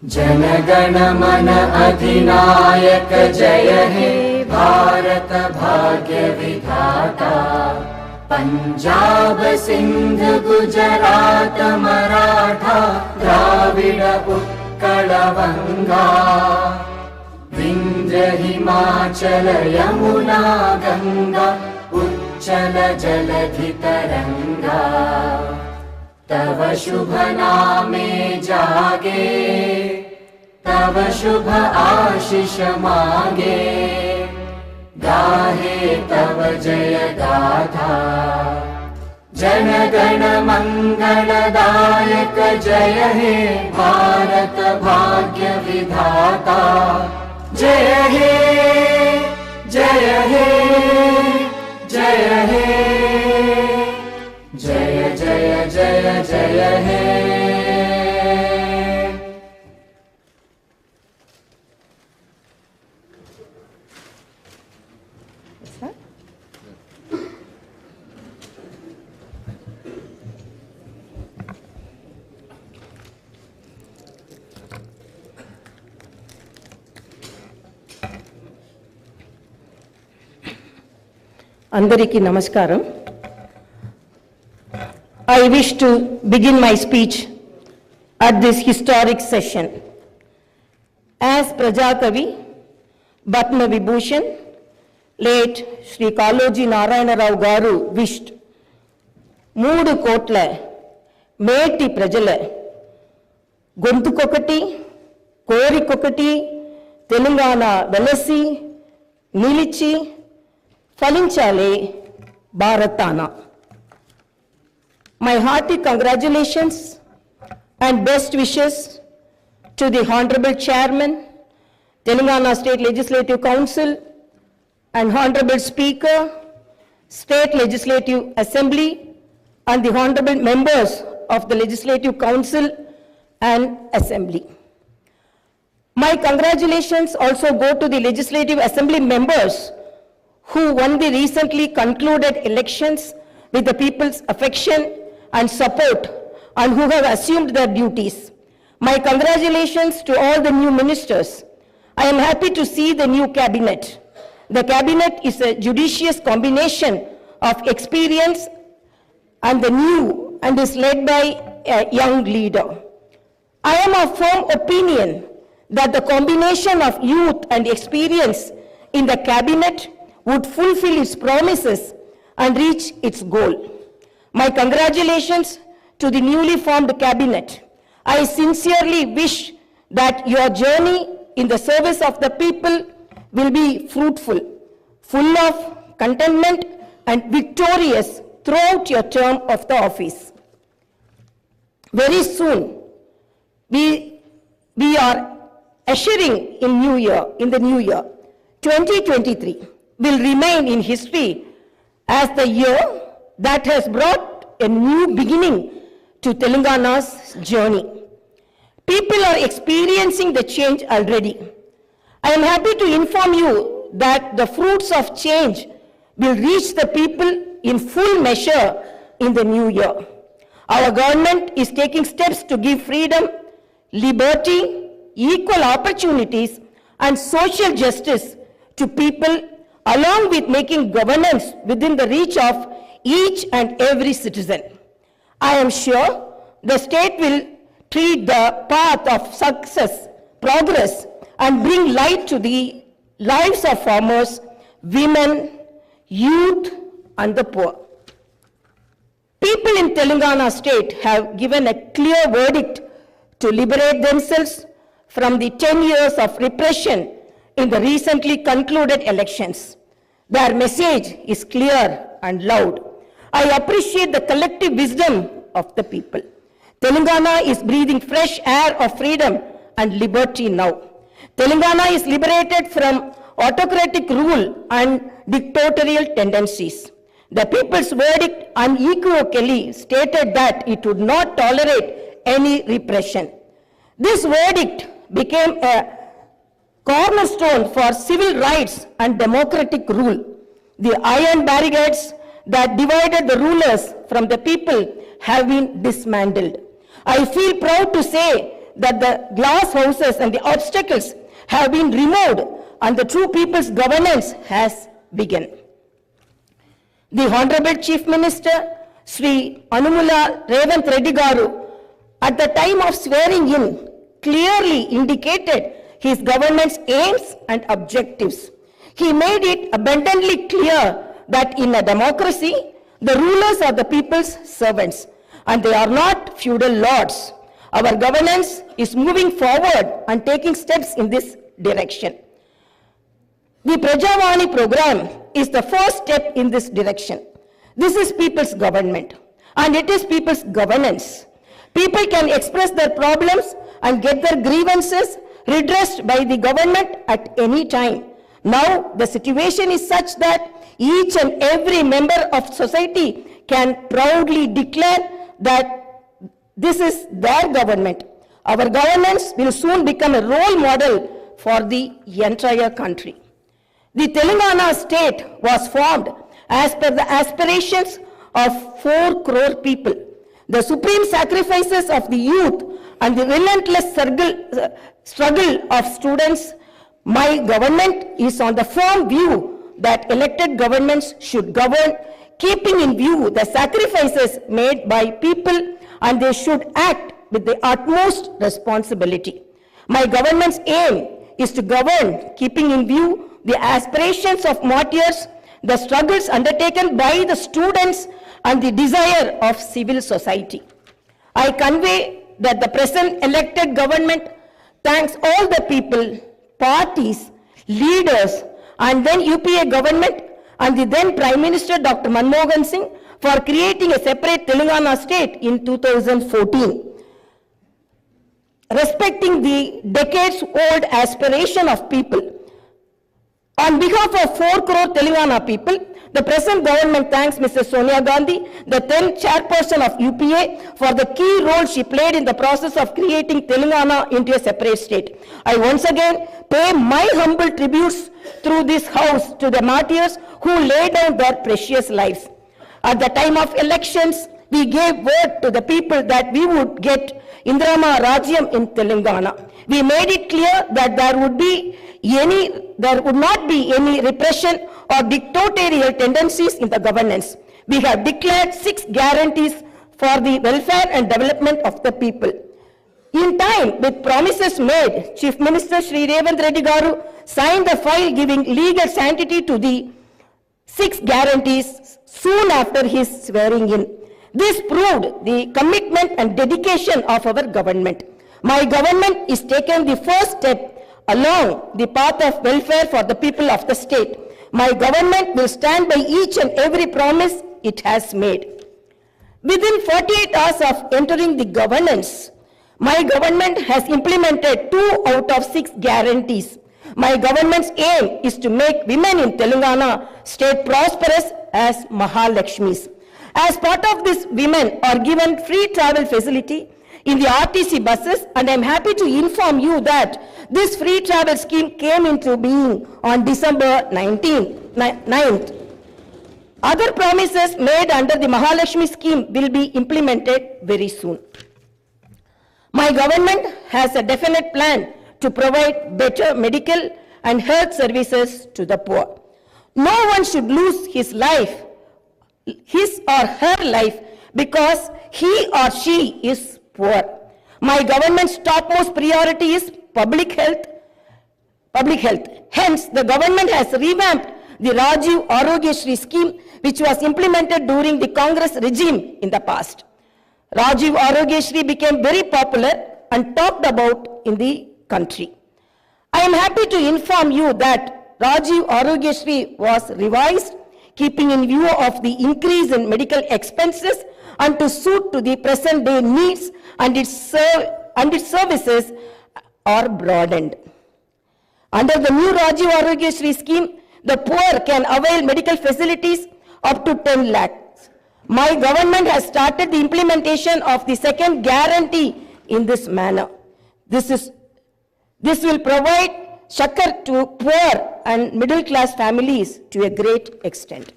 जनगण मन अधिनायक जय हे भारत भाग्य विधाता। पंजाब सिंध गुजरात मराठा द्राविड उत्कल वंगा। विंध्य हिमाचल यमुना गंगा उच्चल जलधि तरंगा। तव शुभ नामे जागे तव शुभ आशीष मांगे। गाहे तव जय गाथा जन गण मंगलदायक जय हे भारत भाग्य विधाता। जय हे जय हे जय हे जय जय जय जय हे। Andariki Namaskaram. I wish to begin my speech at this historic session. As Prajakavi, Batma Vibhushan, late Sri Kaloji Narayana Rao Garu wished, Moodu Kotla, Meti Prajala, Gontukokati, Korikokati, Telangana Velasi, Nilichi, Falinchale, Bharatana. My hearty congratulations and best wishes to the Honorable Chairman, Telangana State Legislative Council, and Honorable Speaker, State Legislative Assembly, and the Honorable Members of the Legislative Council and Assembly. My congratulations also go to the Legislative Assembly members who won the recently concluded elections with the people's affection and support and who have assumed their duties. My congratulations to all the new ministers. I am happy to see the new cabinet. The cabinet is a judicious combination of experience and the new and is led by a young leader. I am of firm opinion that the combination of youth and experience in the cabinet would fulfill its promises and reach its goal. My congratulations to the newly formed cabinet. I sincerely wish that your journey in the service of the people will be fruitful, full of contentment and victorious throughout your term of the office. Very soon, we are ushering in the new year. 2023 will remain in history as the year that has brought a new beginning to Telangana's journey. People are experiencing the change already. I am happy to inform you that the fruits of change will reach the people in full measure in the new year. Our government is taking steps to give freedom, liberty, equal opportunities, and social justice to people, along with making governance within the reach of each and every citizen. I am sure the state will tread the path of success, progress, and bring light to the lives of farmers, women, youth, and the poor. People in Telangana state have given a clear verdict to liberate themselves from the 10 years of repression in the recently concluded elections. Their message is clear and loud. I appreciate the collective wisdom of the people. Telangana is breathing fresh air of freedom and liberty now. Telangana is liberated from autocratic rule and dictatorial tendencies. The people's verdict unequivocally stated that it would not tolerate any repression. This verdict became a cornerstone for civil rights and democratic rule. The iron barricades that divided the rulers from the people have been dismantled. I feel proud to say that the glass houses and the obstacles have been removed and the true people's governance has begun. The Honorable Chief Minister, Sri Anumula Revanth Reddy Garu, at the time of swearing in, clearly indicated his government's aims and objectives. He made it abundantly clear that in a democracy, the rulers are the people's servants and they are not feudal lords. Our governance is moving forward and taking steps in this direction. The Prajavani program is the first step in this direction. This is people's government and it is people's governance. People can express their problems and get their grievances redressed by the government at any time. Now the situation is such that each and every member of society can proudly declare that this is their government. Our governance will soon become a role model for the entire country. The Telangana state was formed as per the aspirations of 4 crore people. The supreme sacrifices of the youth and the relentless struggle of students, my government is on the firm view that elected governments should govern, keeping in view the sacrifices made by people, and they should act with the utmost responsibility. My government's aim is to govern, keeping in view the aspirations of martyrs, the struggles undertaken by the students, and the desire of civil society. I convey that the present elected government thanks all the people, parties, leaders, and then UPA government and the then Prime Minister Dr. Manmohan Singh for creating a separate Telangana state in 2014. Respecting the decades-old aspiration of people, on behalf of 4 crore Telangana people, the present government thanks Mrs. Sonia Gandhi, the then chairperson of UPA, for the key role she played in the process of creating Telangana into a separate state. I once again pay my humble tributes through this house to the martyrs who laid down their precious lives. At the time of elections, we gave word to the people that we would get Indrama Rajyam in Telangana. We made it clear that there would not be any repression or dictatorial tendencies in the governance. We have declared 6 guarantees for the welfare and development of the people. In time, with promises made, Chief Minister Sri Revanth Reddy Garu signed the file giving legal sanctity to the 6 guarantees soon after his swearing in. This proved the commitment and dedication of our government. My government is taking the first step along the path of welfare for the people of the state. My government will stand by each and every promise it has made. Within 48 hours of entering the governance, my government has implemented 2 out of 6 guarantees. My government's aim is to make women in Telangana state prosperous as Mahalakshmis. As part of this, women are given free travel facility in the RTC buses, and I am happy to inform you that this free travel scheme came into being on December 9th. Other promises made under the Mahalakshmi scheme will be implemented very soon. My government has a definite plan to provide better medical and health services to the poor. No one should lose his or her life because he or she is poor. My government's topmost priority is public health. Hence, the government has revamped the Rajiv Arogyashri scheme, which was implemented during the Congress regime in the past. Rajiv Arogyashri became very popular and talked about in the country. I am happy to inform you that Rajiv Arogyashri was revised, keeping in view of the increase in medical expenses and to suit to the present day needs, and its services are broadened. Under the new Rajiv Arogyashri scheme, the poor can avail medical facilities up to 10 lakhs. My government has started the implementation of the second guarantee in this manner. This will provide Shakar to poor and middle class families to a great extent.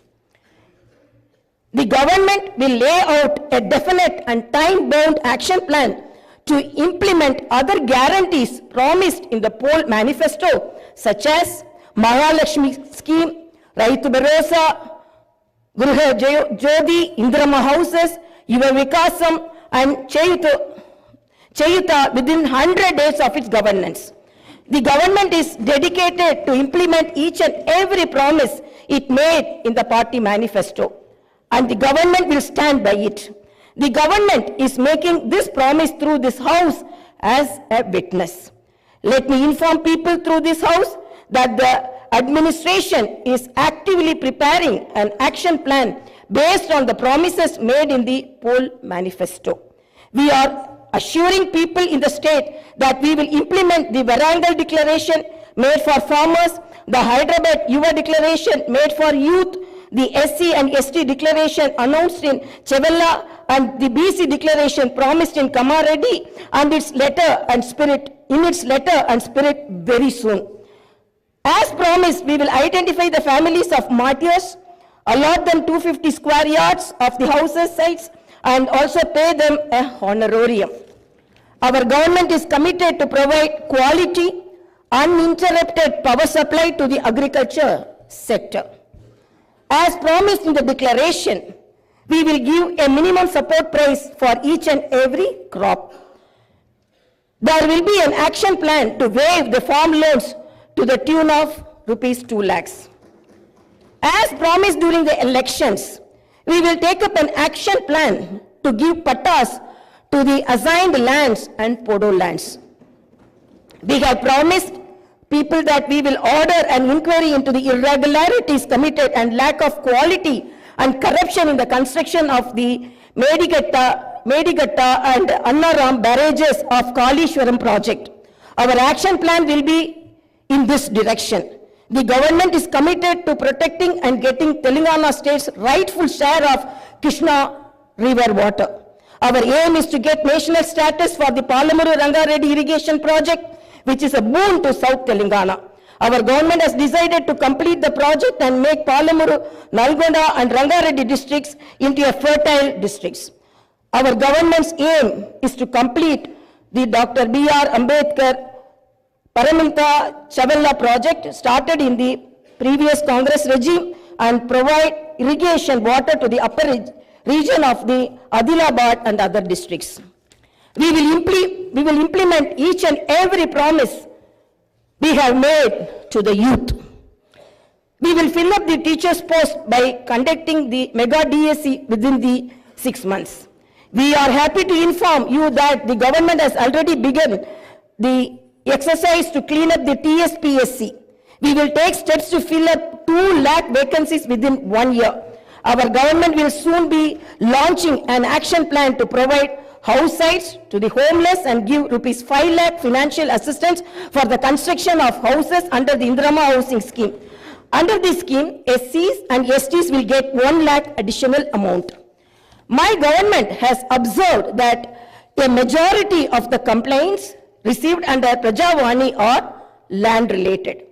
The government will lay out a definite and time-bound action plan to implement other guarantees promised in the poll manifesto, such as Mahalakshmi scheme, Raitu Bharosa, Gruha Jyoti, Indrama houses, Yuva Vikasam, and Chayuta within 100 days of its governance. The government is dedicated to implement each and every promise it made in the party manifesto, and the government will stand by it. The government is making this promise through this house as a witness. Let me inform people through this house that the administration is actively preparing an action plan based on the promises made in the poll manifesto. We are assuring people in the state that we will implement the Varangal declaration made for farmers, the Hyderabad Yuva declaration made for youth, the SC and ST declaration announced in Chevella, and the BC declaration promised in Kamareddy, and its letter and spirit very soon. As promised, we will identify the families of martyrs, allot them 250 square yards of the houses sites, and also pay them a honorarium. Our government is committed to provide quality, uninterrupted power supply to the agriculture sector. As promised in the declaration, we will give a minimum support price for each and every crop. There will be an action plan to waive the farm loans to the tune of rupees 2 lakhs. As promised during the elections, we will take up an action plan to give pattas to the assigned lands and podo lands. We have promised people that we will order an inquiry into the irregularities committed and lack of quality and corruption in the construction of the Medigatta and Annaram barrages of Kalishwaram project. Our action plan will be in this direction. The government is committed to protecting and getting Telangana state's rightful share of Krishna river water. Our aim is to get national status for the Palamuru Rangareddy irrigation project, which is a boon to South Telangana. Our government has decided to complete the project and make Palamuru, Nalgonda and Rangareddy districts into a fertile districts. Our government's aim is to complete the Dr. B.R. Ambedkar Paramita Chavella project started in the previous Congress regime and provide irrigation water to the upper region of the Adilabad and other districts. We will implement each and every promise we have made to the youth. We will fill up the teachers' post by conducting the mega DSC within the 6 months. We are happy to inform you that the government has already begun the exercise to clean up the TSPSC. We will take steps to fill up 2 lakh vacancies within 1 year. Our government will soon be launching an action plan to provide house sites to the homeless and give rupees 5 lakh financial assistance for the construction of houses under the Indrama housing scheme. Under this scheme, SCs and STs will get 1 lakh additional amount. My government has observed that a majority of the complaints received under Prajavani are land related.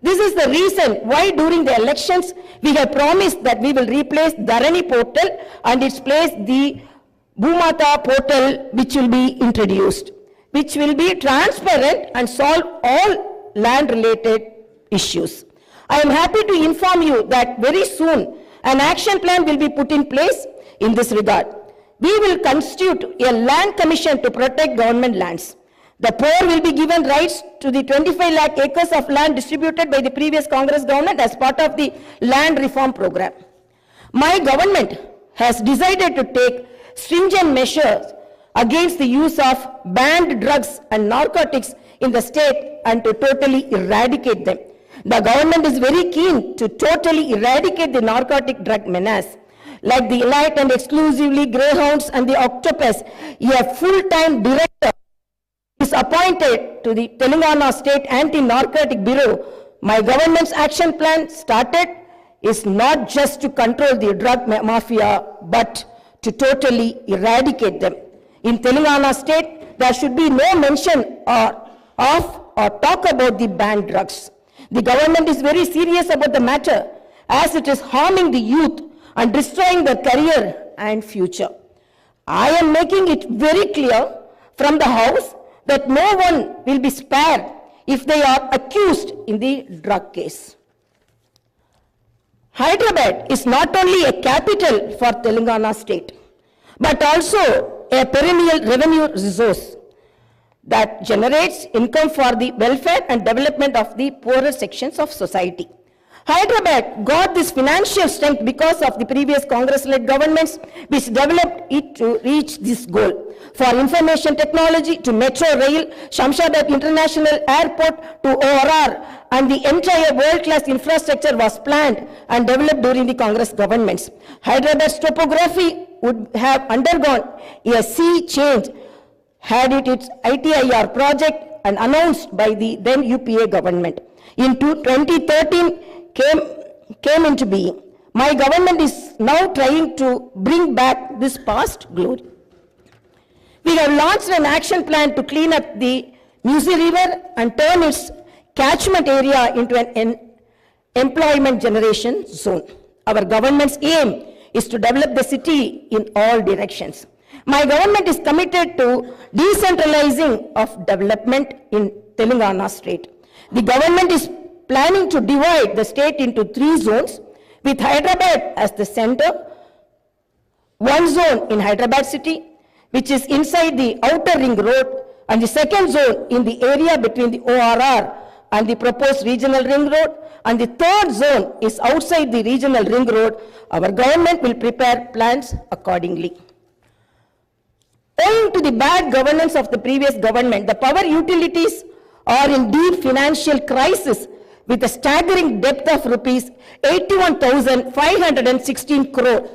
This is the reason why during the elections we have promised that we will replace Dharani portal and its place the Bhumata portal, which will be introduced, which will be transparent and solve all land related issues. I am happy to inform you that very soon an action plan will be put in place in this regard. We will constitute a land commission to protect government lands. The poor will be given rights to the 25 lakh acres of land distributed by the previous Congress government as part of the land reform program. My government has decided to take stringent measures against the use of banned drugs and narcotics in the state and to totally eradicate them. The government is very keen to totally eradicate the narcotic drug menace. Like the elite and exclusively greyhounds and the octopus, a full-time director is appointed to the Telangana State Anti-Narcotic Bureau. My government's action plan started is not just to control the drug mafia, but to totally eradicate them. In Telangana State, there should be no mention of or talk about the banned drugs. The government is very serious about the matter as it is harming the youth and destroying their career and future. I am making it very clear from the House that no one will be spared if they are accused in the drug case. Hyderabad is not only a capital for Telangana state, but also a perennial revenue resource that generates income for the welfare and development of the poorer sections of society. Hyderabad got this financial strength because of the previous Congress-led governments which developed it to reach this goal. For information technology to metro rail, Shamshabad International Airport to ORR, and the entire world-class infrastructure was planned and developed during the Congress governments. Hyderabad's topography would have undergone a sea change had it its ITIR project and announced by the then UPA government. In 2013 came into being. My government is now trying to bring back this past glory. We have launched an action plan to clean up the Musi River and turn its catchment area into an employment generation zone. Our government's aim is to develop the city in all directions. My government is committed to decentralizing of development in Telangana state. The government is planning to divide the state into 3 zones, with Hyderabad as the center. One zone in Hyderabad city, which is inside the outer ring road, and the second zone in the area between the ORR and the proposed regional ring road, and the third zone is outside the regional ring road. Our government will prepare plans accordingly. Owing to the bad governance of the previous government, the power utilities are in deep financial crisis with a staggering debt of rupees 81,516 crore.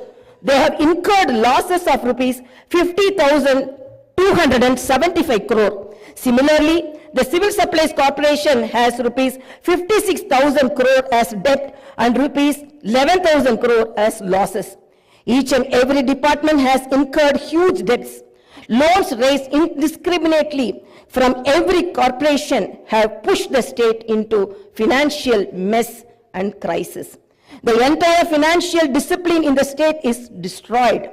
They have incurred losses of rupees 50,275 crore. Similarly, the Civil Supplies Corporation has rupees 56,000 crore as debt and rupees 11,000 crore as losses. Each and every department has incurred huge debts. Loans raised indiscriminately from every corporation have pushed the state into financial mess and crisis. The entire financial discipline in the state is destroyed.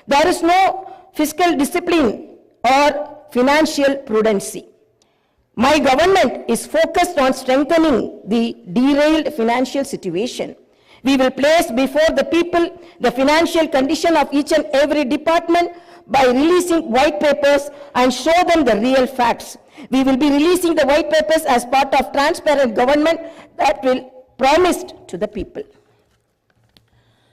There is no fiscal discipline or financial prudency. My government is focused on strengthening the derailed financial situation. We will place before the people the financial condition of each and every department by releasing white papers and show them the real facts. We will be releasing the white papers as part of transparent government that will promised to the people.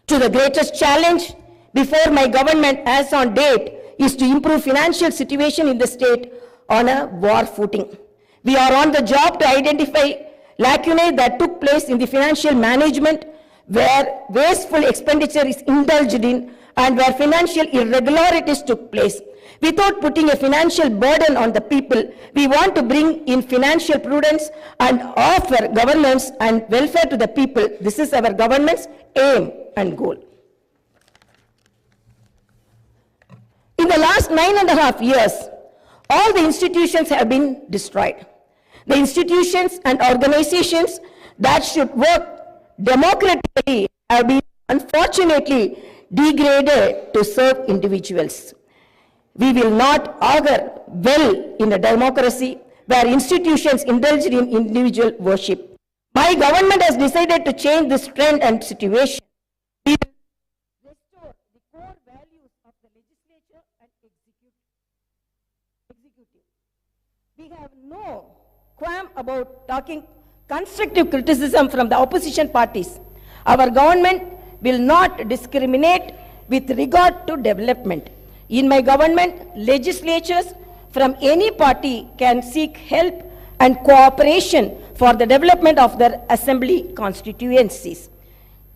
To the greatest challenge before my government as on date is to improve financial situation in the state on a war footing. We are on the job to identify lacunae that took place in the financial management where wasteful expenditure is indulged in and where financial irregularities took place. Without putting a financial burden on the people, we want to bring in financial prudence and offer governance and welfare to the people. This is our government's aim and goal. In the last 9.5 years, all the institutions have been destroyed. The institutions and organizations that should work democratically have been unfortunately degraded to serve individuals. We will not augur well in a democracy where institutions indulge in individual worship. My government has decided to change this trend and situation. We will restore the core values of the legislature and executive. We have no qualm about talking constructive criticism from the opposition parties. Our government will not discriminate with regard to development. In my government, legislatures from any party can seek help and cooperation for the development of their assembly constituencies.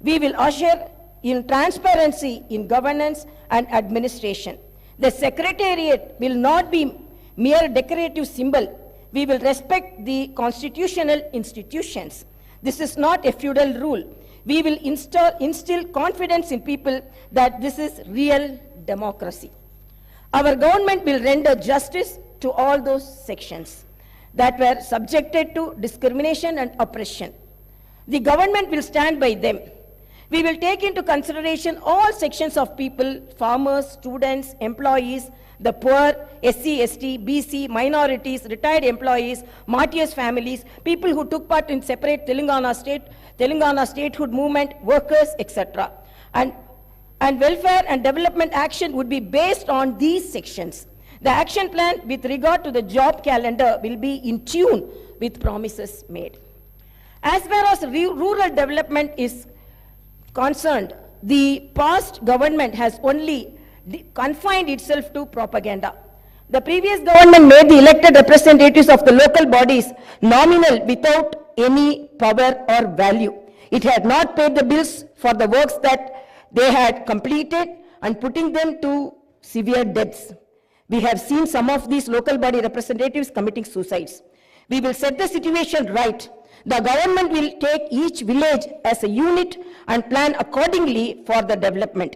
We will usher in transparency in governance and administration. The secretariat will not be mere decorative symbol. We will respect the constitutional institutions. This is not a feudal rule. We will instill confidence in people that this is real democracy. Our government will render justice to all those sections that were subjected to discrimination and oppression. The government will stand by them. We will take into consideration all sections of people, farmers, students, employees, the poor, SC, ST, BC, minorities, retired employees, martyrs' families, people who took part in separate Telangana statehood movement, workers, etc. And welfare and development action would be based on these sections. The action plan with regard to the job calendar will be in tune with promises made. As far as rural development is concerned, the past government has only confined itself to propaganda. The previous government made the elected representatives of the local bodies nominal without any power or value. It had not paid the bills for the works that they had completed and putting them to severe debts. We have seen some of these local body representatives committing suicides. We will set the situation right. The government will take each village as a unit and plan accordingly for the development.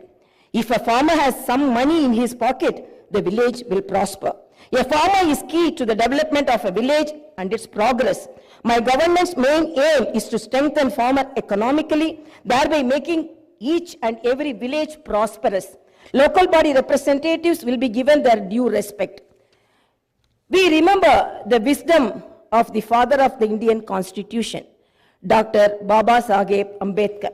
If a farmer has some money in his pocket, the village will prosper. A farmer is key to the development of a village and its progress. My government's main aim is to strengthen farmer economically, thereby making each and every village prosperous. Local body representatives will be given their due respect. We remember the wisdom of the father of the Indian Constitution, Dr. Baba Saheb Ambedkar.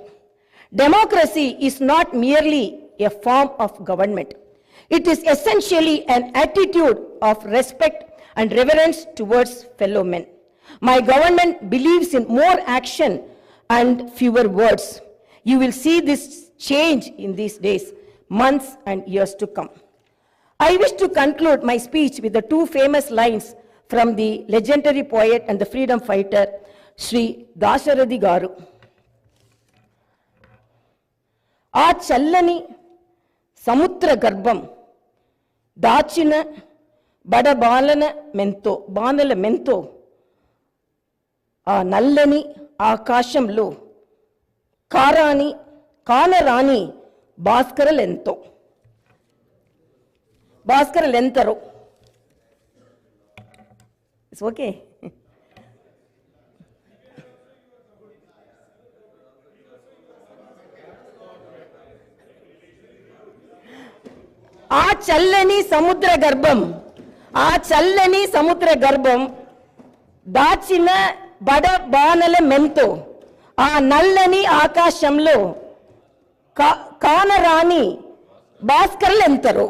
Democracy is not merely a form of government. It is essentially an attitude of respect and reverence towards fellow men. My government believes in more action and fewer words. You will see this change in these days, months and years to come. I wish to conclude my speech with the two famous lines from the legendary poet and the freedom fighter, Sri Dasharathy Garu. Aa challani samutra garbham dachina bada balana mento aa nallani aakashamlo కానరాని భాస్కరలెంతరో. It's okay. ఆ చల్లని సముద్ర గర్భం దాచిన బడ బాణల మెంతో ఆ నల్లని ఆకాశంలో కానరాని భాస్కరులెంతరో.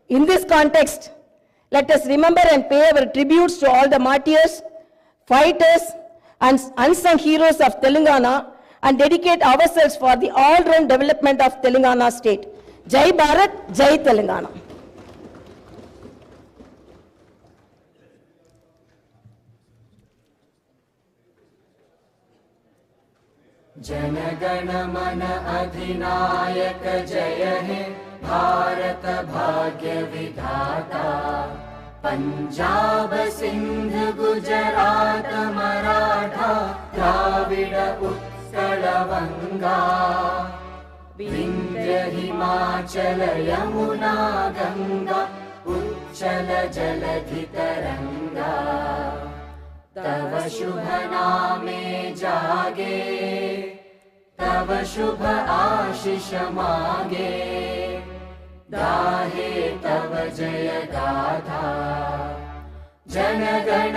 In this context, let us remember and pay our tributes to all the martyrs, fighters, and unsung heroes of Telangana and dedicate ourselves for the all-round development of Telangana state. Jai Bharat, Jai Telangana. जनगण मन अधिनायक जय हे भारत भाग्य विधाता। पंजाब सिंध गुजरात मराठा द्राविड उत्कल वंगा विंध्य हिमाचल यमुना गंगा उच्चल जलधि तरंगा। तव शुभ नामे जागे तव शुभ आशीष मागे गाहे तव जय गाथा। जन गण